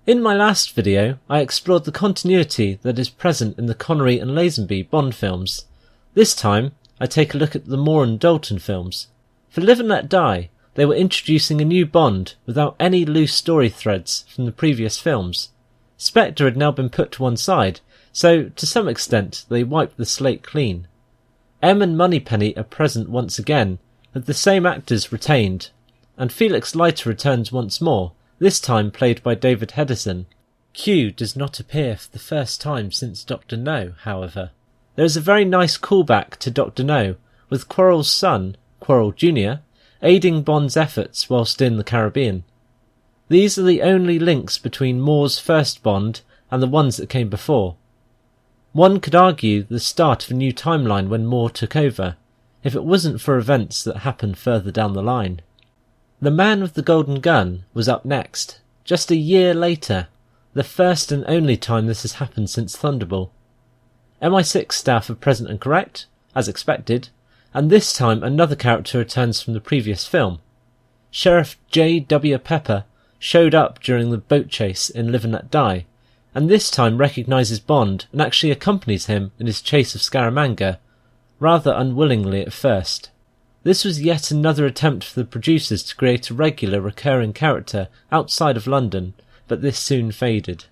In my last video, I explored the continuity that is present in the Connery and Lazenby Bond films. This time, I take a look at the Moore and Dalton films. For Live and Let Die, they were introducing a new Bond without any loose story threads from the previous films. Spectre had now been put to one side, so to some extent they wiped the slate clean. M and Moneypenny are present once again, with the same actors retained, and Felix Leiter returns once more, this time played by David Hedison. Q does not appear for the first time since Dr. No, however. There is a very nice callback to Dr. No, with Quarrel's son, Quarrel Jr., aiding Bond's efforts whilst in the Caribbean. These are the only links between Moore's first Bond and the ones that came before. One could argue the start of a new timeline when Moore took over, if it wasn't for events that happened further down the line. The Man with the Golden Gun was up next, just a year later, the first and only time this has happened since Thunderball. MI6 staff are present and correct, as expected, and this time another character returns from the previous film. Sheriff J. W. Pepper showed up during the boat chase in Live and Let Die, and this time recognises Bond and actually accompanies him in his chase of Scaramanga, rather unwillingly at first. This was yet another attempt for the producers to create a regular recurring character outside of London, but this soon faded.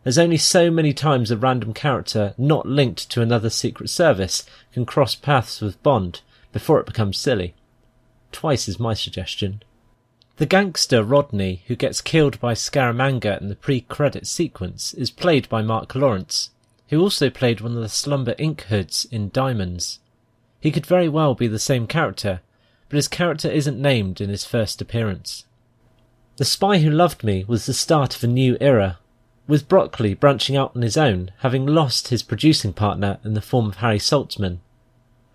There's only so many times a random character not linked to another Secret Service can cross paths with Bond before it becomes silly. Twice is my suggestion. The gangster Rodney, who gets killed by Scaramanga in the pre-credit sequence, is played by Mark Lawrence, who also played one of the Slumber Inc. hoods in Diamonds. He could very well be the same character, but his character isn't named in his first appearance. The Spy Who Loved Me was the start of a new era, with Broccoli branching out on his own, having lost his producing partner in the form of Harry Saltzman.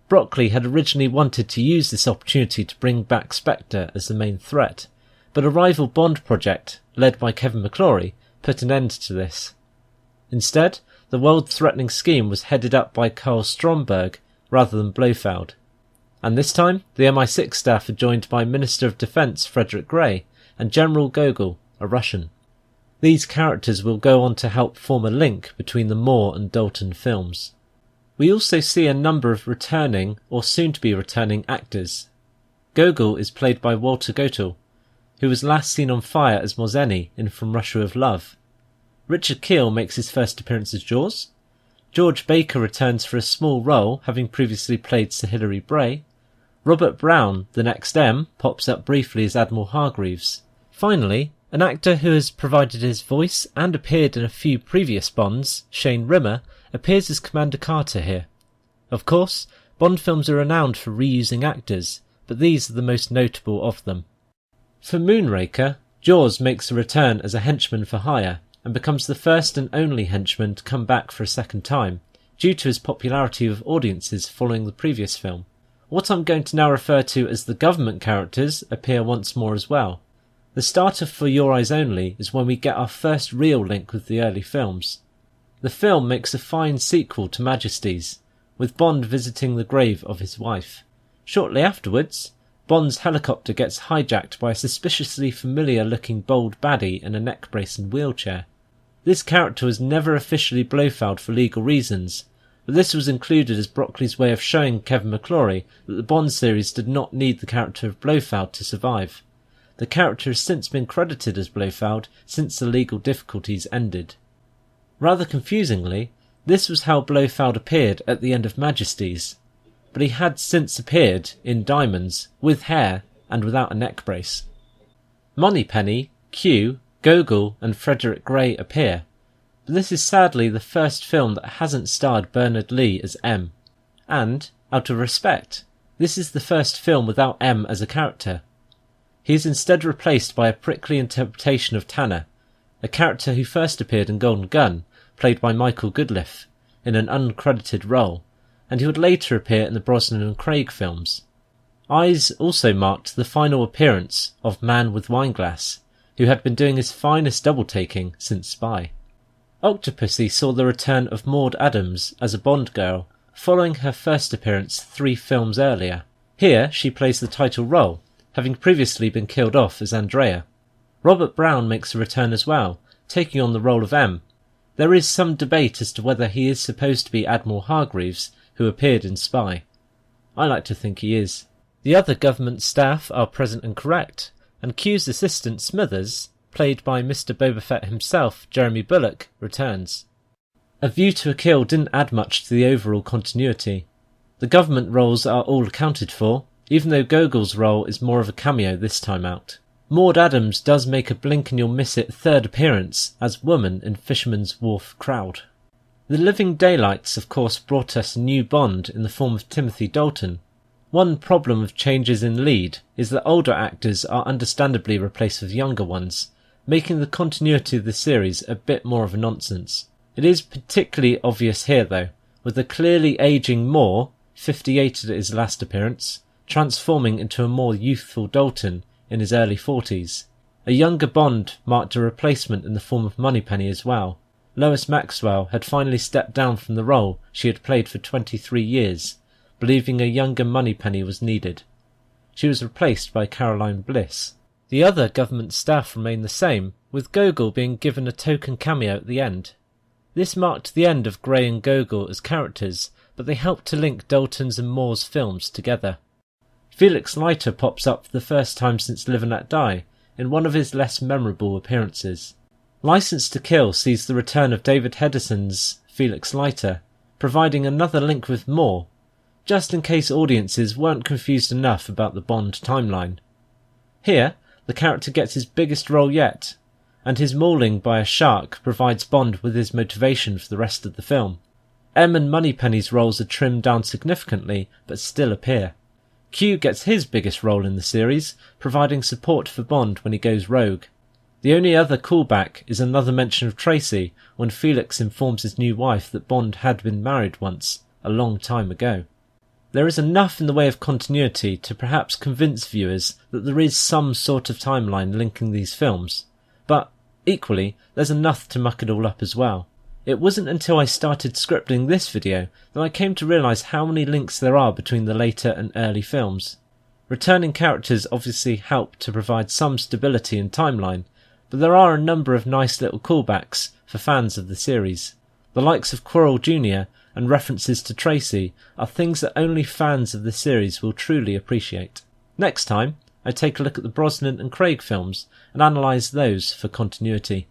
Broccoli had originally wanted to use this opportunity to bring back Spectre as the main threat, but a rival Bond project, led by Kevin McClory, put an end to this. Instead, the world-threatening scheme was headed up by Karl Stromberg rather than Blofeld. And this time, the MI6 staff are joined by Minister of Defence Frederick Gray and General Gogol, a Russian. These characters will go on to help form a link between the Moore and Dalton films. We also see a number of returning or soon-to-be returning actors. Gogol is played by Walter Gotell, who was last seen on fire as Mozeni in From Russia with Love. Richard Keel makes his first appearance as Jaws. George Baker returns for a small role, having previously played Sir Hilary Bray. Robert Brown, the next M, pops up briefly as Admiral Hargreaves. Finally, an actor who has provided his voice and appeared in a few previous Bonds, Shane Rimmer, appears as Commander Carter here. Of course, Bond films are renowned for reusing actors, but these are the most notable of them. For Moonraker, Jaws makes a return as a henchman for hire, and becomes the first and only henchman to come back for a second time, due to his popularity with audiences following the previous film. What I'm going to now refer to as the government characters appear once more as well. The start of For Your Eyes Only is when we get our first real link with the early films. The film makes a fine sequel to Majesties, with Bond visiting the grave of his wife. Shortly afterwards, Bond's helicopter gets hijacked by a suspiciously familiar-looking bold baddie in a neck brace and wheelchair. This character was never officially Blofeld for legal reasons, but this was included as Broccoli's way of showing Kevin McClory that the Bond series did not need the character of Blofeld to survive. The character has since been credited as Blofeld since the legal difficulties ended. Rather confusingly, this was how Blofeld appeared at the end of Majesties, but he had since appeared in Diamonds with hair and without a neck brace. Moneypenny, Q, Gogol and Frederick Gray appear, but this is sadly the first film that hasn't starred Bernard Lee as M, and, out of respect, this is the first film without M as a character. He is instead replaced by a prickly interpretation of Tanner, a character who first appeared in Golden Gun, played by Michael Goodliffe, in an uncredited role, and he would later appear in the Brosnan and Craig films. Eyes also marked the final appearance of Man with Wineglass, who had been doing his finest double-taking since Spy. Octopussy saw the return of Maud Adams as a Bond girl, following her first appearance 3 films earlier. Here she plays the title role, having previously been killed off as Andrea. Robert Brown makes a return as well, taking on the role of M. There is some debate as to whether he is supposed to be Admiral Hargreaves, who appeared in Spy. I like to think he is. The other government staff are present and correct, and Q's assistant Smithers, played by Mr. Boba Fett himself, Jeremy Bulloch, returns. A View to a Kill didn't add much to the overall continuity. The government roles are all accounted for, even though Gogol's role is more of a cameo this time out. Maud Adams does make a blink-and-you'll-miss-it third appearance as Woman in Fisherman's Wharf Crowd. The Living Daylights of course brought us a new Bond in the form of Timothy Dalton. One problem with changes in lead is that older actors are understandably replaced with younger ones, making the continuity of the series a bit more of a nonsense. It is particularly obvious here though, with the clearly ageing Moore, 58 at his last appearance, transforming into a more youthful Dalton in his early 40s. A younger Bond marked a replacement in the form of Moneypenny as well. Lois Maxwell had finally stepped down from the role she had played for 23 years, believing a younger Moneypenny was needed. She was replaced by Caroline Bliss. The other government staff remained the same, with Gogol being given a token cameo at the end. This marked the end of Gray and Gogol as characters, but they helped to link Dalton's and Moore's films together. Felix Leiter pops up for the first time since Live and Let Die, in one of his less memorable appearances. License to Kill sees the return of David Hedison's Felix Leiter, providing another link with Moore, just in case audiences weren't confused enough about the Bond timeline. Here, the character gets his biggest role yet, and his mauling by a shark provides Bond with his motivation for the rest of the film. M and Moneypenny's roles are trimmed down significantly, but still appear. Q gets his biggest role in the series, providing support for Bond when he goes rogue. The only other callback is another mention of Tracy when Felix informs his new wife that Bond had been married once, a long time ago. There is enough in the way of continuity to perhaps convince viewers that there is some sort of timeline linking these films, but equally there's enough to muck it all up as well. It wasn't until I started scripting this video that I came to realise how many links there are between the later and early films. Returning characters obviously help to provide some stability in timeline, but there are a number of nice little callbacks for fans of the series. The likes of Quirrell Jr. and references to Tracy are things that only fans of the series will truly appreciate. Next time, I take a look at the Brosnan and Craig films and analyse those for continuity.